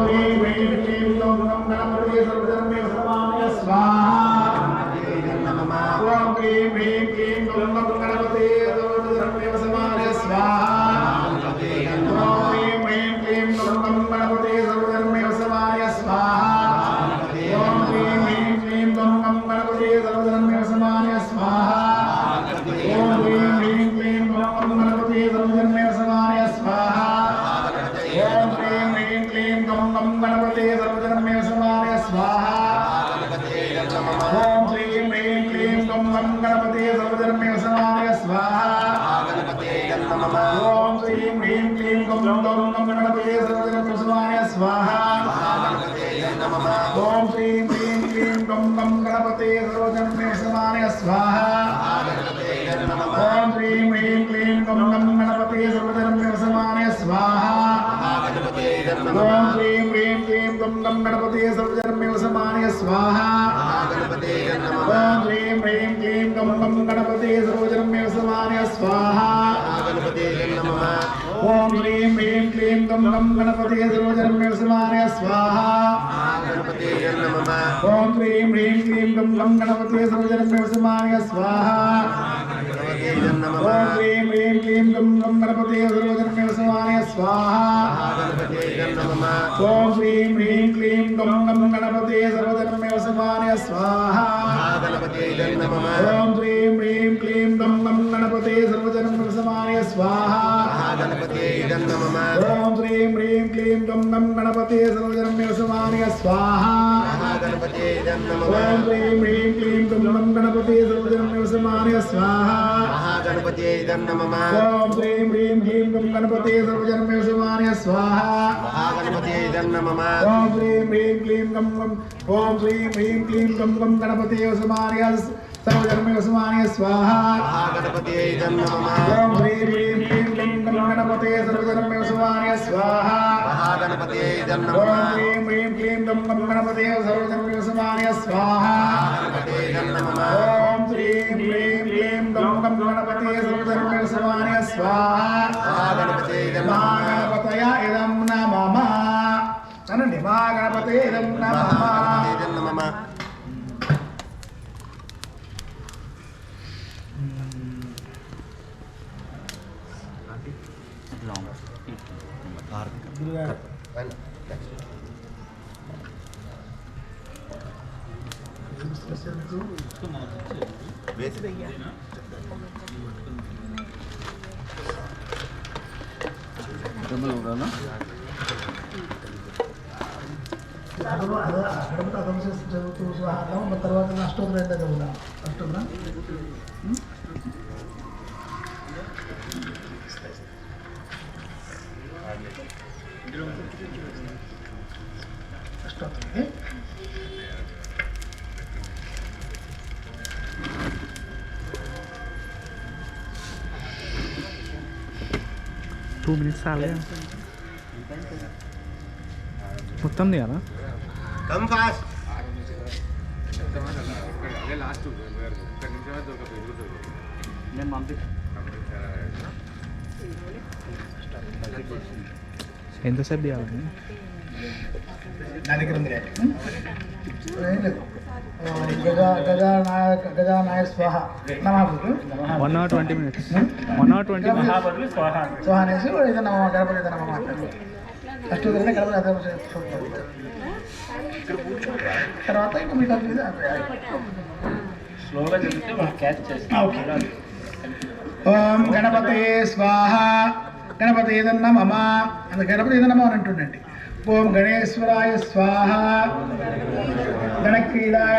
ह्रीं ह्रीं क्लीं गौं गणपते सर्वधर्मे समानय स्वाहा ॐ ह्रीं ह्रीं क्लीं गौं गणपते सर्वधर्मे समानय स्वाहा ॐ ह्रीं ह्रीं क्लीं गौं गणपते सर्वधर्मे समानय स्वाहा ॐ ह्रीं ह्रीं क्लीं गौं गणपते सर्वधर्मे समानय स्वाहा ॐ ह्रीं ह्रीं क्लीं गौं गणपते सर्वधर्मे समानय स्वाहा ॐ ह्रीं ह्रीं क्लीं गौं गणपते सर्वधर्मे समानय स्वाहा ॐ ह्रीं ह्रीं क्लीं गौं गणपते सर्वधर्मे समानय स्वाहा ॐ ह्रीं ह्रीं क्लीं गौं गणपते सर्वधर्मे समानय स्वाहा ॐ ह्रीं ह्रीं क्लीं गौं गणपते सर्वधर्मे समानय स्वाहा ॐ ह्रीं ह्रीं क्लीं गौं गणपते सर्वधर्मे समानय स्वाहा ॐ ह्रीं ह्रीं क्लीं गौं गणपते सर्वधर्मे समानय स्वाहा ॐ ह्रीं ह्रीं क्लीं गौं गणपते सर्वधर्मे समानय स्वाहा ॐ ह्रीं ह्रीं क्लीं गौं गणपते सर्वधर्मे समानय स्वाहा ॐ ह्रीं ह्रीं क्लीं गौं गणपते सर्वधर्मे समानय स्वाहा ॐ ह्रीं ह्रीं क्लीं गौं गणपते सर्वधर्मे समानय स्वाहा ॐ ह्रीं ह्रीं क्लीं गौं गणपते सर्वधर्मे समानय स्वाहा ॐ ह्रीं ह्रीं क्लीं गौं गणपते सर्वधर्मे समानय स्वाहा ॐ ह्रीं ह्रीं क्लीं गौं गणपते सर्वधर्मे समानय स्वाहा ॐ ह्रीं ह्रीं क्लीं गौं गणपते सर्वधर्मे समानय स्वाहा ॐ ह्रीं ह्रीं क्लीं गौं गणपते सर्वधर्मे समानय स्वाहा ॐ ह्रीं ह्रीं क्लीं गौं गणपते समानय सर्वधर्मे समानय स्वाहा ॐ ह्रीं ह्रीं क्लीं गौं गणपते सर्वधर्मे समानय स्वाहा ॐ ह्रीं ह्रीं क्लीं गौं गणपते सर्वधर्मे समानय स्वाहा ॐ ह्रीं ह्रीं क्लीं गौं गणपते सर्वधर्मे समानय स्वाहा महागणपतय इदं नमः अनन्य महागणपते इदं नमः తర్వాత అష్టోత్తరం అంటే చదువుదా అష్టోత్తరం అష్టోత్తరం 2 minutes చాలే మొత్తం దిగాలా కమ్ ఫాస్ట్ అదే లాస్ట్ ఒక్క నిమిషం అయితే ఒక పెరుగుతుంది నేను ఎంతసేపు దిగాలి నా దగ్గర ఉంది గజానాయ స్వాహ నమః 1 hour 20 minutes 1 hour 20 minutes స్వాహ అనేసి ఏదో నమః గణపతి నమః అష్టోత్తరం గణపతి తర్వాత ఇంకా మీకు స్లోగా చదివితే మనం క్యాచ్ చేస్తాం. ఓం గణపతే స్వాహ గణపతి ఏదన్నా మమ అంత గణపతి ఏదన్నా అని అంటుండండి. ఓం గణేశ్వరాయ స్వాహ గణక్రీడాయ